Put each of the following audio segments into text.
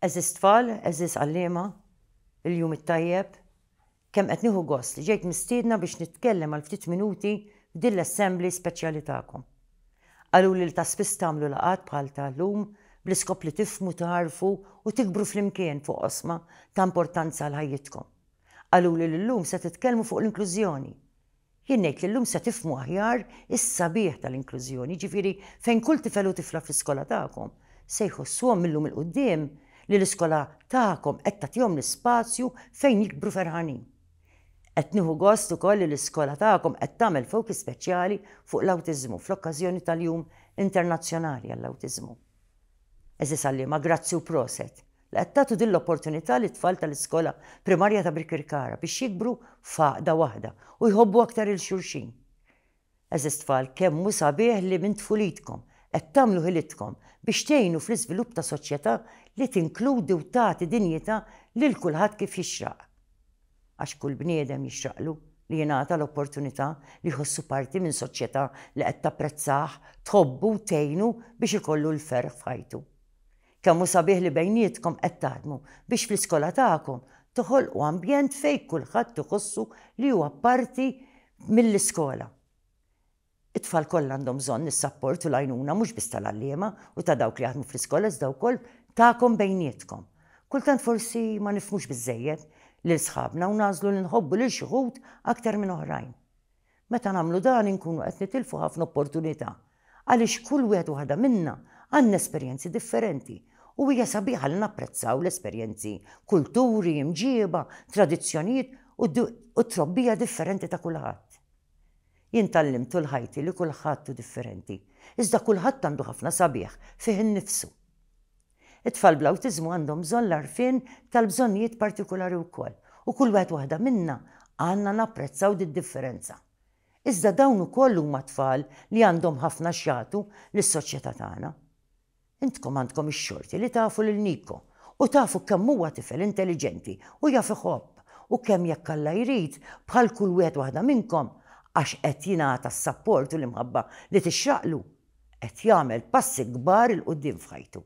Eżis tfal, eżis għallima, il-jum it-tajjeb, kemm qed nieħu gost li ġejt mistiedna biex nitkellem għal ftit minuti f'din l-assembli speċjali tagħkom. Qaluli li ta' spiss tagħmlu laqgħat bħal tal-lum bl-iskop li tifhmu tarfu u tikbru flimkien fuq qosma ta' importanza għal ħajjitkom. Qaluli li llum se titkellmu fuq l-inklużjoni. Jien ngħid li llum se tifhmu aħjar is-sabiħ tal-inklużjoni, ġifieri fejn kull tifel u tifla fl-iskola tagħkom se jħossuhom millum il-quddiem li l-iskola tagħkom qed tagħtihom l-ispazju fejn jikbru ferħanin. Qed nieħu gost ukoll li l-iskola tagħkom qed tagħmel focus speċjali fuq l-awtiżmu fl-okkażjoni tal-Jum Internazzjonali għall-Awtiżmu. Eżis għalliema, grazzi u proset li qed tagħtu din l-opportunità li tfal tal-iskola primarja ta' Birkirkara biex jikbru f'għaqda waħda u jħobbu aktar il-xulxin. Eżis tfal, kemm hu sabiħ li minn tfulitkom qed tagħmlu ħilitkom biex tgħinu fl-iżvilupp ta' soċjetà li tinkludi u tagħti dinjità lil kulħadd kif jixraq. Għax kull bniedem jixraqlu li jingħata l-opportunità li jħossu parti minn soċjetà li qed tapprezzah, tħobbu u tgħinu biex ikollu l-ferħ f'ħajtu. Kemm hu sabiħ li bejnietkom qed taħdmu biex fl-iskola tagħkom toħolqu ambjent fejn kulħadd iħossu li huwa parti mill-iskola. It-tfal kollha għandhom bżonn is-sapport u l-għajnuna mhux biss tal-għalliema u ta' dawk li jaħdmu fl-iskola iżda wkoll tagħkom bejnietkom. Kultant forsi ma nifhmux biżżejjed lil sħabna u nażlu li nħobbu lil xi ħud aktar minn oħrajn. Meta nagħmlu dan inkunu qed nitilfu ħafna opportunità għaliex kull wieħed u waħda minna għandna esperjenzi differenti u hija sabiħa li napprezzaw l-esperjenzi, kulturi, imġieba, tradizzjonijiet u trobbija differenti ta' kulħadd. Jien tallimt tul ħajti li kulħadd hu differenti, iżda kulħadd għandu ħafna sabiħ fih innifsu. It-tfal bl-awtiżmu għandhom bżonn l-għarfien tal-bżonnijiet partikulari wkoll u kull wieħed waħda minna għandna napprezzaw differenza. Iżda dawn ukoll huma tfal li għandhom ħafna xjagħtu lis-soċjetà tagħna. Intkom għandkom ix-xorti li tafu lil Niko u tafu kemm huwa tifel intelligenti u jaf iħobb u kemm jekk Alla jrid bħal kull wieħed waħda minnkom għax qed jingħata s-sapport u l-imħabba li tixraqlu qed jagħmel passi kbar il quddiem f'ħajtu.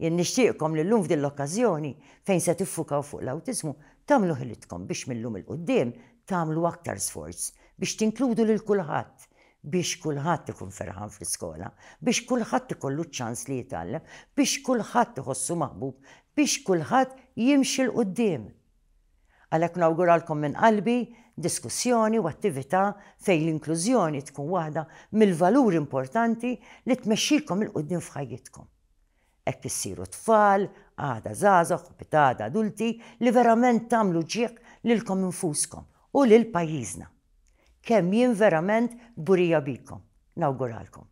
Jien nixtieqkom li llum f'din l-okkażjoni fejn se tiffukaw fuq l-awtiżmu tagħmlu ħilitkom biex millum il-quddiem tagħmlu aktar sforz biex tinkludu lil kulħadd, biex kulħadd ikun ferħan fl-iskola, biex kulħadd ikollu ċ-ċans li jitgħallem, biex kulħadd iħossu maħbub, biex kulħadd jimxi l quddiem. Għalhekk nawguralkom minn qalbi diskussjoni u attività fejn l-inklużjoni tkun waħda mill-valuri importanti li tmexxilkom il-quddiem f'ħajjitkom. Hekk issiru tfal, għada żgħażagħ u pitada adulti li verament tagħmlu ġieq lilkom infuskom u lil pajjiżna. Kemm jien verament burija bikom. Nawguralkom.